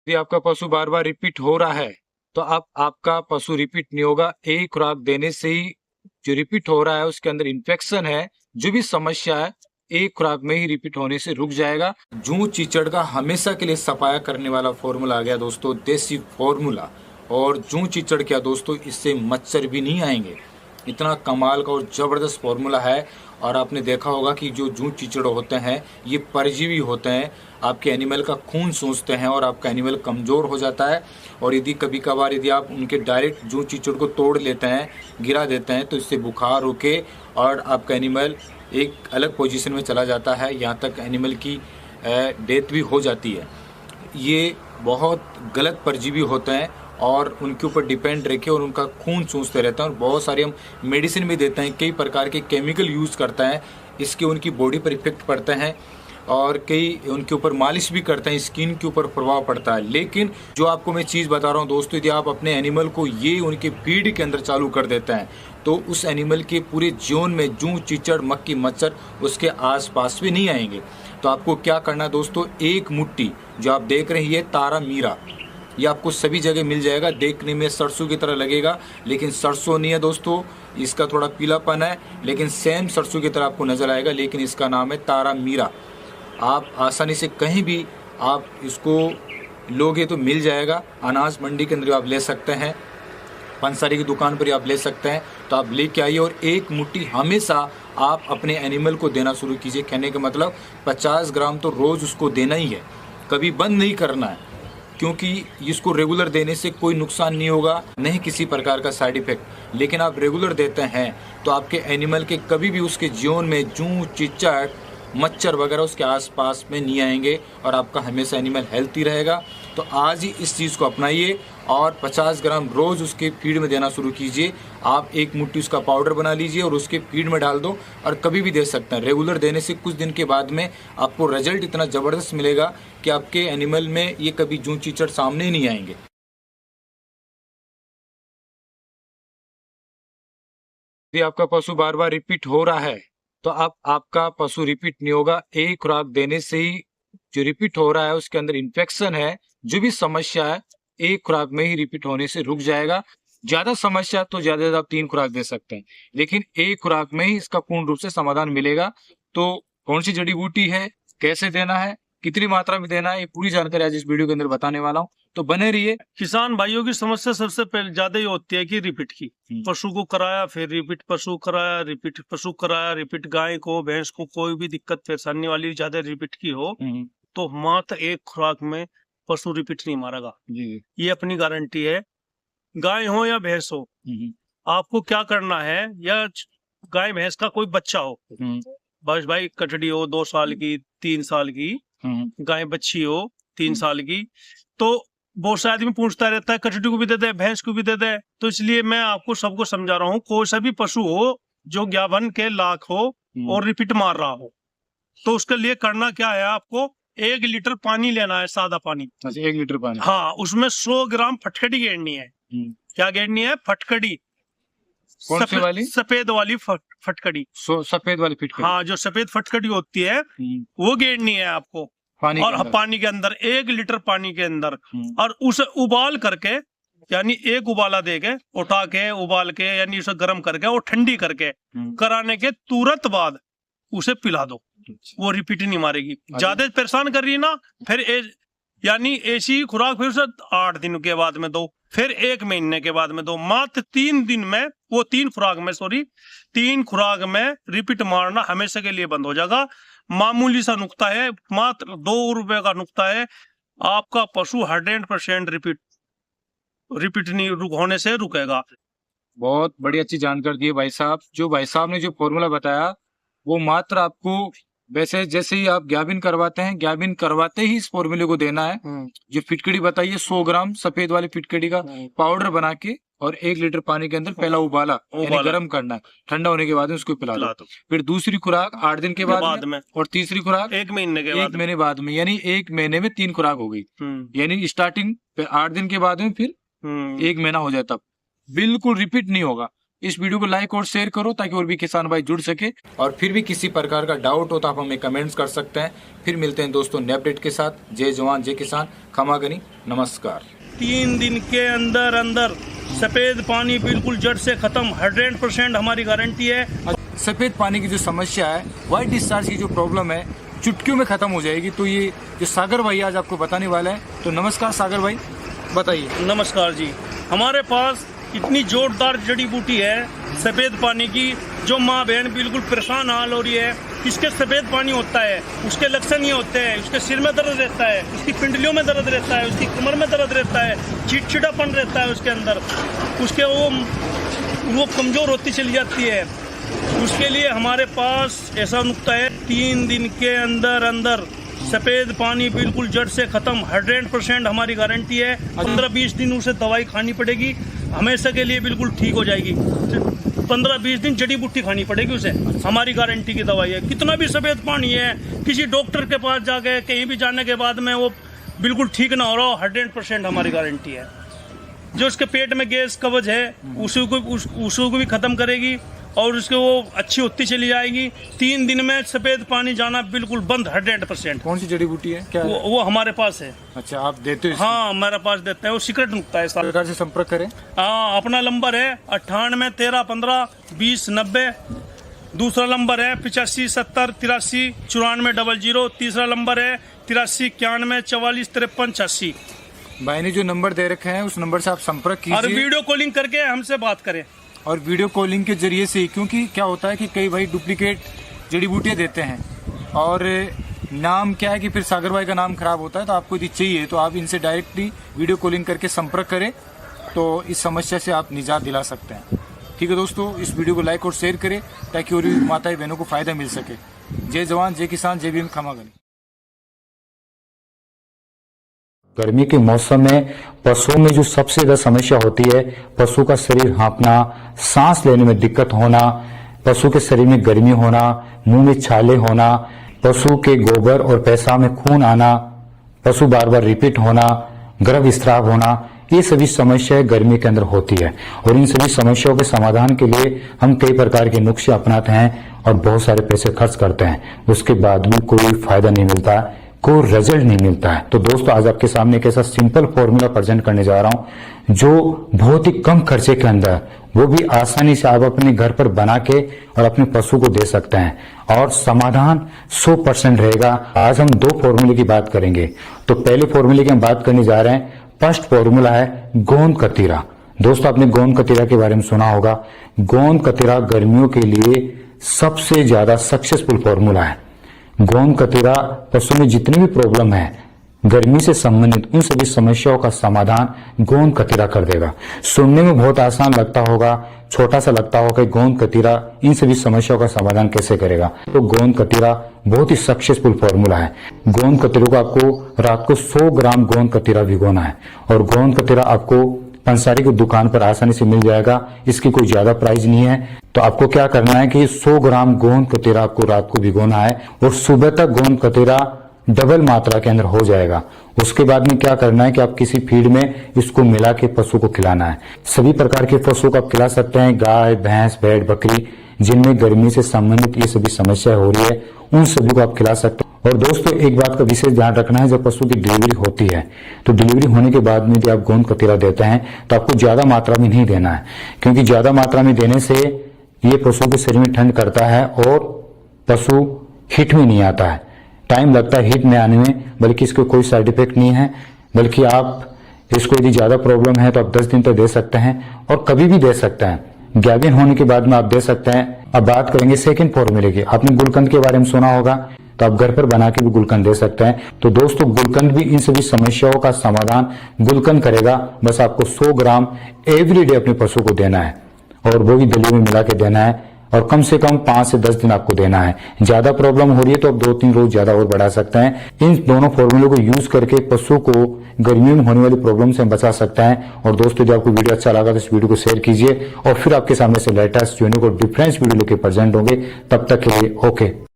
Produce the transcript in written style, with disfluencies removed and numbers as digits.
यदि आपका पशु बार बार रिपीट हो रहा है तो आपका पशु रिपीट नहीं होगा। एक खुराक देने से ही जो रिपीट हो रहा है उसके अंदर इन्फेक्शन है, जो भी समस्या है एक खुराक में ही रिपीट होने से रुक जाएगा। जूं चीचड़ का हमेशा के लिए सफाया करने वाला फॉर्मूला आ गया दोस्तों, देसी फॉर्मूला। और जूं चिचड़ क्या दोस्तों, इससे मच्छर भी नहीं आएंगे। इतना कमाल का और ज़बरदस्त फॉर्मूला है। और आपने देखा होगा कि जो जूं चिचड़ होते हैं ये परजीवी होते हैं, आपके एनिमल का खून सोचते हैं और आपका एनिमल कमज़ोर हो जाता है। और यदि कभी कभार यदि आप उनके डायरेक्ट जूं चिचड़ को तोड़ लेते हैं, गिरा देते हैं, तो इससे बुखार होके और आपका एनिमल एक अलग पोजीशन में चला जाता है, यहाँ तक एनिमल की डेथ भी हो जाती है। ये बहुत गलत परजीवी होते हैं और उनके ऊपर डिपेंड रखे और उनका खून चूसते रहते हैं। और बहुत सारे हम मेडिसिन भी देते हैं, कई प्रकार के केमिकल यूज़ करते हैं, इसके उनकी बॉडी पर इफेक्ट पड़ते हैं और कई उनके ऊपर मालिश भी करते हैं, स्किन के ऊपर प्रभाव पड़ता है। लेकिन जो आपको मैं चीज़ बता रहा हूँ दोस्तों, यदि आप अपने एनिमल को ये उनके फीड के अंदर चालू कर देते हैं तो उस एनिमल के पूरे जीवन में जूं चिचड़ मक्खी मच्छर उसके आसपास भी नहीं आएंगे। तो आपको क्या करना है दोस्तों, एक मुट्ठी जो आप देख रहे हैं ये तारा मीरा, ये आपको सभी जगह मिल जाएगा। देखने में सरसों की तरह लगेगा लेकिन सरसों नहीं है दोस्तों, इसका थोड़ा पीलापन है लेकिन सेम सरसों की तरह आपको नजर आएगा, लेकिन इसका नाम है तारा मीरा। आप आसानी से कहीं भी आप इसको लोगे तो मिल जाएगा। अनाज मंडी के अंदर आप ले सकते हैं, पंसारी की दुकान पर आप ले सकते हैं, तो आप लेके आइए और एक मुट्ठी हमेशा आप अपने एनिमल को देना शुरू कीजिए। कहने का मतलब 50 ग्राम तो रोज़ उसको देना ही है, कभी बंद नहीं करना है, क्योंकि इसको रेगुलर देने से कोई नुकसान नहीं होगा, नहीं किसी प्रकार का साइड इफेक्ट। लेकिन आप रेगुलर देते हैं तो आपके एनिमल के कभी भी उसके जीवन में जूं चिचड़ मच्छर वगैरह उसके आसपास में नहीं आएंगे और आपका हमेशा एनिमल हेल्थी रहेगा। तो आज ही इस चीज़ को अपनाइए और 50 ग्राम रोज़ उसके फीड में देना शुरू कीजिए। आप एक मुट्ठी उसका पाउडर बना लीजिए और उसके फीड में डाल दो और कभी भी दे सकते हैं। रेगुलर देने से कुछ दिन के बाद में आपको रिजल्ट इतना ज़बरदस्त मिलेगा कि आपके एनिमल में ये कभी जूं चिचड़ सामने ही नहीं आएंगे। यदि आपका पशु बार बार रिपीट हो रहा है तो आपका पशु रिपीट नहीं होगा। एक खुराक देने से ही जो रिपीट हो रहा है उसके अंदर इन्फेक्शन है, जो भी समस्या है एक खुराक में ही रिपीट होने से रुक जाएगा। ज्यादा समस्या तो ज्यादा आप 3 खुराक दे सकते हैं, लेकिन एक खुराक में ही इसका पूर्ण रूप से समाधान मिलेगा। तो कौन सी जड़ी बूटी है, कैसे देना है, कितनी मात्रा में देना है, ये पूरी जानकारी आज इस वीडियो के अंदर बताने वाला हूँ, तो बने रहिए। किसान भाइयों की समस्या सबसे पहले ज्यादा ही होती है कि रिपीट की। पशु को कराया फिर रिपीट, पशु कराया रिपीट, पशु कराया रिपीट। गाय को भैंस को कोई भी दिक्कत परेशानी वाली ज्यादा रिपीट की हो तो मात्र एक खुराक में पशु रिपीट नहीं मारेगा, ये अपनी गारंटी है। गाय हो या भैंस हो, आपको क्या करना है, या गाय भैंस का कोई बच्चा हो, बस भाई कटड़ी हो 2 साल की 3 साल की, गाय बच्ची हो 3 साल की, तो बहुत से आदमी पूछता रहता है कटड़ी को भी दे दे भैंस को भी दे दे। तो इसलिए मैं आपको सबको समझा रहा हूँ, कोई सा भी पशु हो जो 11 के लाख हो और रिपीट मार रहा हो, तो उसके लिए करना क्या है, आपको 1 लीटर पानी लेना है, सादा पानी। अच्छा, 1 लीटर पानी, हाँ, उसमें 100 ग्राम फटकड़ी गेड़नी है। क्या गेड़नी है? फटकड़ी। कौन सी वाली? सफेद वाली फटकड़ी। सफेद वाली फटकड़ी, हाँ, जो सफेद फटकड़ी होती है वो गेड़नी है आपको पानी और पानी के अंदर 1 लीटर पानी के अंदर, और उसे उबाल करके, यानी एक उबाला देके उठा के उबाल के, यानी उसे गर्म करके और ठंडी करके कराने के तुरंत बाद उसे पिला दो। वो रिपीट नहीं मारेगी। ज्यादा परेशान कर रही है ना, फिर यानी ऐसी खुराक फिर उसे 8 दिन के बाद में दो, फिर 1 महीने के बाद में दो। मात्र 3 दिन में वो 3 खुराक में रिपीट मारना हमेशा के लिए बंद हो जाएगा। मामूली सा नुक्ता है, मात्र 2 रुपए का नुक्ता है, आपका पशु 100% रिपीट नहीं होने से रुकेगा। बहुत बड़ी अच्छी जानकारी दी है भाई साहब। जो भाई साहब ने जो फॉर्मूला बताया वो मात्र आपको, वैसे जैसे ही आप ग्याबिन करवाते हैं, ग्याबिन करवाते ही इस फॉर्मूले को देना है। जो फिटकड़ी बताइए 100 ग्राम सफेद वाली फिटकड़ी का पाउडर बना के और 1 लीटर पानी के अंदर पहला उबाला यानी गर्म करना है, ठंडा होने के बाद उसको पिला दो। फिर दूसरी खुराक 8 दिन के बाद में, और तीसरी खुराक 1 महीने बाद में, यानी 1 महीने में 3 खुराक हो गई। यानी स्टार्टिंग 8 दिन के बाद में, फिर 1 महीना हो जाए तब बिल्कुल रिपीट नहीं होगा। इस वीडियो को लाइक और शेयर करो ताकि और भी किसान भाई जुड़ सके। और फिर भी किसी प्रकार का डाउट हो तो आप हमें कमेंट्स कर सकते हैं। फिर मिलते हैं दोस्तों नए अपडेट के साथ। जय जवान जय किसान, खमा गनी, नमस्कार। 3 दिन के अंदर अंदर सफेद पानी बिल्कुल जड़ से खत्म, 100% हमारी गारंटी है। सफेद पानी की जो समस्या है, व्हाइट डिस्चार्ज की जो प्रॉब्लम है, चुटकियों में खत्म हो जाएगी। तो ये जो सागर भाई आज आपको बताने वाला है। तो नमस्कार सागर भाई, बताइए। नमस्कार जी, हमारे पास इतनी जोरदार जड़ी बूटी है सफेद पानी की, जो माँ बहन बिल्कुल परेशान हाल हो रही है। किसके सफेद पानी होता है उसके लक्षण ये होते हैं, उसके सिर में दर्द रहता है, उसकी पिंडलियों में दर्द रहता है, उसकी कमर में दर्द रहता है, चिड़चिड़ापन रहता है उसके अंदर, उसके वो कमजोर होती चली जाती है। उसके लिए हमारे पास ऐसा नुक्ता है, 3 दिन के अंदर अंदर सफेद पानी बिल्कुल जड़ से खत्म, 100% हमारी गारंटी है। 15-20 दिन उसे दवाई खानी पड़ेगी, हमेशा के लिए बिल्कुल ठीक हो जाएगी। 15-20 दिन जड़ी बूटी खानी पड़ेगी उसे, हमारी गारंटी की दवाई है। कितना भी सफेद पानी है, किसी डॉक्टर के पास जाके कहीं भी जाने के बाद में वो बिल्कुल ठीक ना हो रहा हो, 100% हमारी गारंटी है। जो उसके पेट में गैस कब्ज है उसको भी खत्म करेगी और उसके वो अच्छी होती चली जाएगी। 3 दिन में सफेद पानी जाना बिल्कुल बंद, 100%। कौन सी जड़ी बूटी है, क्या है? वो हमारे पास है। अच्छा, आप देते हो? हाँ, हमारे पास देते हैं, वो सीक्रेट नुक्ता है। इस प्रकार से संपर्क करें। हाँ, अपना नंबर है 98 13 15 20 90। दूसरा नंबर है 85 70 83 94 00। तीसरा नंबर है 83 91 44 53 86। भाई ने जो नंबर दे रखे हैं उस नंबर से आप संपर्क कीजिए और वीडियो कॉलिंग करके हमसे बात करें। और वीडियो कॉलिंग के जरिए से, क्योंकि क्या होता है कि कई भाई डुप्लीकेट जड़ी बूटियाँ देते हैं और नाम क्या है कि फिर सागर भाई का नाम खराब होता है। तो आपको यदि चाहिए तो आप इनसे डायरेक्टली वीडियो कॉलिंग करके संपर्क करें, तो इस समस्या से आप निजात दिला सकते हैं। ठीक है दोस्तों, इस वीडियो को लाइक और शेयर करें ताकि और भी माताएं बहनों को फायदा मिल सके। जय जवान जय किसान, जय भीम, खमा गनी। गर्मी के मौसम में पशुओं में जो सबसे ज्यादा समस्या होती है, पशु का शरीर हाँफना, सांस लेने में दिक्कत होना, पशु के शरीर में गर्मी होना, मुंह में छाले होना, पशु के गोबर और पेशाब में खून आना, पशु बार बार रिपीट होना, गर्भस्राव होना, ये सभी समस्याएं गर्मी के अंदर होती है। और इन सभी समस्याओं के समाधान के लिए हम कई प्रकार के नुस्खे अपनाते हैं और बहुत सारे पैसे खर्च करते हैं, उसके बाद भी कोई फायदा नहीं मिलता, कोई रिजल्ट नहीं मिलता है। तो दोस्तों, आज आपके सामने एक ऐसा सिंपल फॉर्मूला प्रेजेंट करने जा रहा हूं जो बहुत ही कम खर्चे के अंदर, वो भी आसानी से आप अपने घर पर बना के और अपने पशु को दे सकते हैं और समाधान 100% रहेगा। आज हम 2 फॉर्मूले की बात करेंगे। तो पहले फॉर्मूले की हम बात करने जा रहे हैं। फर्स्ट फॉर्मूला है गोंद कतीरा। दोस्तों, आपने गोंद कतीरा के बारे में सुना होगा। गोंद कतीरा गर्मियों के लिए सबसे ज्यादा सक्सेसफुल फॉर्मूला है। गोंद कतीरा पशु में जितनी भी प्रॉब्लम है गर्मी से संबंधित, उन सभी समस्याओं का समाधान गोंद कतीरा कर देगा। सुनने में बहुत आसान लगता होगा, छोटा सा लगता होगा कि गोंद कतीरा इन सभी समस्याओं का समाधान कैसे करेगा। तो गोंद कतीरा बहुत ही सक्सेसफुल फॉर्मूला है। गोंद कतीरे को आपको रात को 100 ग्राम गोंद कतीरा भिगोना है और गोंद कतीरा आपको पंसारी की दुकान पर आसानी से मिल जाएगा। इसकी कोई ज्यादा प्राइस नहीं है। तो आपको क्या करना है कि 100 ग्राम गोंद कतीरा आपको रात को भिगोना है और सुबह तक गोंद कतीरा डबल मात्रा के अंदर हो जाएगा। उसके बाद में क्या करना है कि आप किसी फीड में इसको मिला के पशु को खिलाना है। सभी प्रकार के पशु को आप खिला सकते हैं, गाय, भैंस, भेड़, बकरी, जिनमें गर्मी से संबंधित ये सभी समस्या हो रही है, उन सभी को आप खिला सकते हैं। और दोस्तों, एक बात का विशेष ध्यान रखना है, जब पशु की डिलीवरी होती है तो डिलीवरी होने के बाद में यदि आप गोंद कतीरा देते हैं तो आपको ज्यादा मात्रा में नहीं देना है, क्योंकि ज्यादा मात्रा में देने से ये पशु के शरीर में ठंड करता है और पशु हिट में नहीं आता है। टाइम लगता है हिट में आने में, बल्कि इसको कोई साइड इफेक्ट नहीं है। बल्कि आप इसको यदि ज्यादा प्रॉब्लम है तो आप 10 दिन तक दे सकते हैं और कभी भी दे सकते हैं। 11 दिन होने के बाद में आप दे सकते हैं। अब बात करेंगे सेकंड फॉर्मूले की। आपने गुलकंद के बारे में सुना होगा, तो आप घर पर बना के भी गुलकंद दे सकते हैं। तो दोस्तों, गुलकंद भी इन सभी समस्याओं का समाधान गुलकंद करेगा। बस आपको 100 ग्राम एवरीडे अपने पशु को देना है और वो भी दलिया में मिला के देना है और कम से कम 5 से 10 दिन आपको देना है। ज्यादा प्रॉब्लम हो रही है तो आप 2-3 रोज ज्यादा और बढ़ा सकते हैं। इन दोनों फॉर्मूले को यूज करके पशु को गर्मियों में होने वाली प्रॉब्लम से बचा सकता है। और दोस्तों, यदि आपको वीडियो अच्छा लगा तो इस वीडियो को शेयर कीजिए और फिर आपके सामने से लेटेस्ट यूनिक और डिफरेंस वीडियो लेके प्रेजेंट होंगे। तब तक के लिए ओके।